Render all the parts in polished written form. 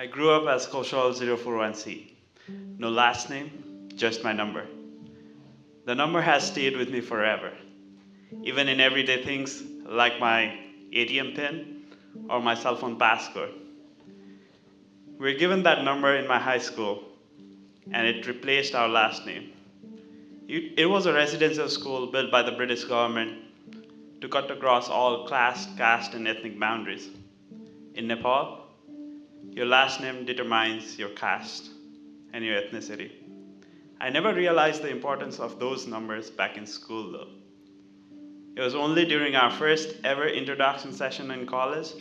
I grew up as Kaushal 041C. No last name, just my number. The number has stayed with me forever, even in everyday things like my ATM PIN or my cell phone passcode. We were given that number in my high school, and it replaced our last name. It was a residential school built by the British government to cut across all class, caste, and ethnic boundaries. In Nepal, your last name determines your caste and your ethnicity. I never realized the importance of those numbers back in school, though. It was only during our first ever introduction session in college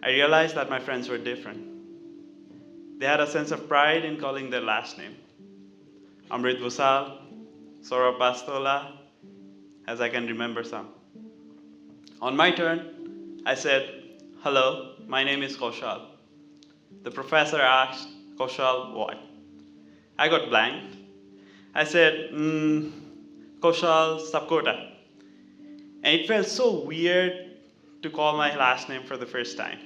I realized that my friends were different. They had a sense of pride in calling their last name. Amrit Vusal, Saurabh Bastola, as I can remember some. On my turn, I said, "Hello, my name is Kaushal." The professor asked, "Kaushal what?" I got blanked. I said, Kaushal Sapkota. And it felt so weird to call my last name for the first time.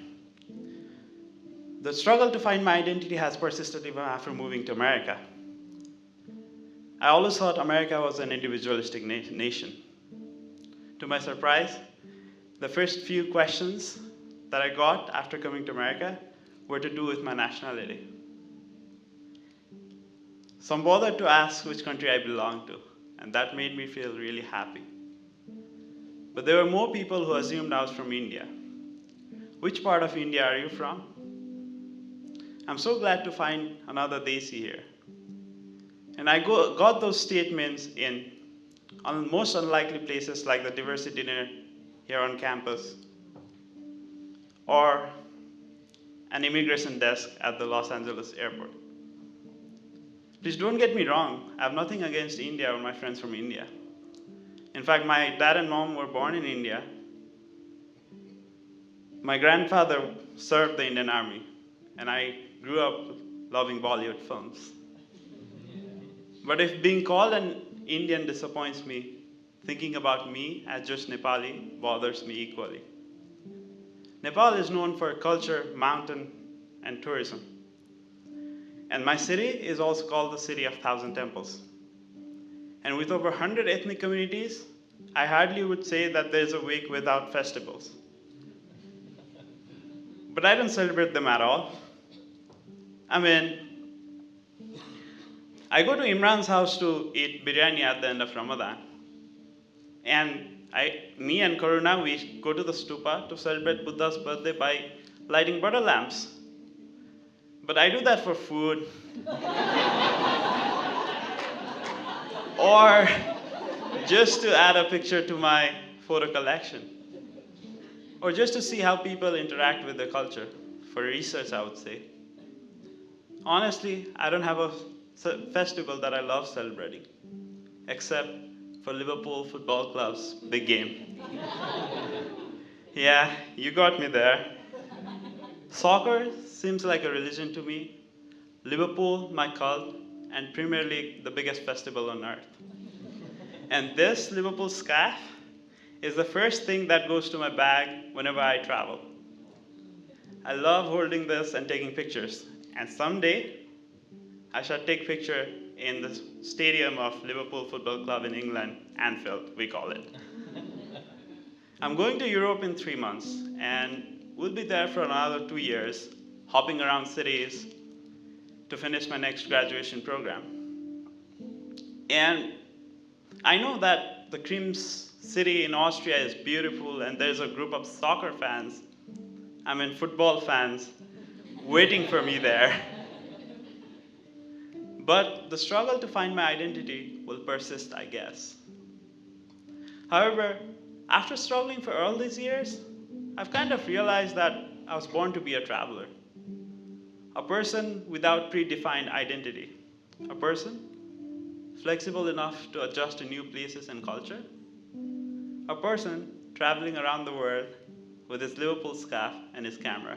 The struggle to find my identity has persisted even after moving to America. I always thought America was an individualistic nation. To my surprise, the first few questions that I got after coming to America were to do with my nationality. Some bothered to ask which country I belonged to, and that made me feel really happy. But there were more people who assumed I was from India. Which part of India are you from? I'm so glad to find another Desi here. And I got those statements in most unlikely places like the diversity dinner here on campus or an immigration desk at the Los Angeles airport. Please don't get me wrong, I have nothing against India or my friends from India. In fact, my dad and mom were born in India. My grandfather served the Indian Army, and I grew up loving Bollywood films. But if being called an Indian disappoints me, thinking about me as just Nepali bothers me equally. Nepal is known for culture, mountain, and tourism. And my city is also called the City of Thousand Temples. And with over 100 ethnic communities, I hardly would say that there's a week without festivals. But I don't celebrate them at all. I mean, I go to Imran's house to eat biryani at the end of Ramadan. And me and Karuna, we go to the stupa to celebrate Buddha's birthday by lighting butter lamps. But I do that for food. Or just to add a picture to my photo collection. Or just to see how people interact with the culture. For research, I would say. Honestly, I don't have a festival that I love celebrating, except for Liverpool Football Club's big game. Yeah, you got me there. Soccer seems like a religion to me. Liverpool, my cult, and Premier League, the biggest festival on earth. And this Liverpool scarf is the first thing that goes to my bag whenever I travel. I love holding this and taking pictures. And someday, I shall take picture in the stadium of Liverpool Football Club in England, Anfield, we call it. I'm going to Europe in 3 months, and we'll be there for another 2 years, hopping around cities to finish my next graduation program. And I know that the Krems city in Austria is beautiful, and there's a group of soccer fans, football fans, waiting for me there. But the struggle to find my identity will persist, I guess. However, after struggling for all these years, I've kind of realized that I was born to be a traveler. A person without predefined identity. A person flexible enough to adjust to new places and culture. A person traveling around the world with his Liverpool scarf and his camera.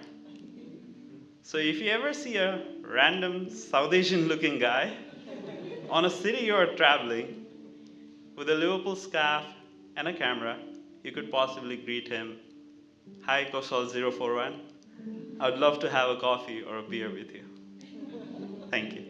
So if you ever see a random South Asian looking guy on a city you're traveling with a Liverpool scarf and a camera, you could possibly greet him, "Hi, Kaushal 041. I would love to have a coffee or a beer with you. Thank you.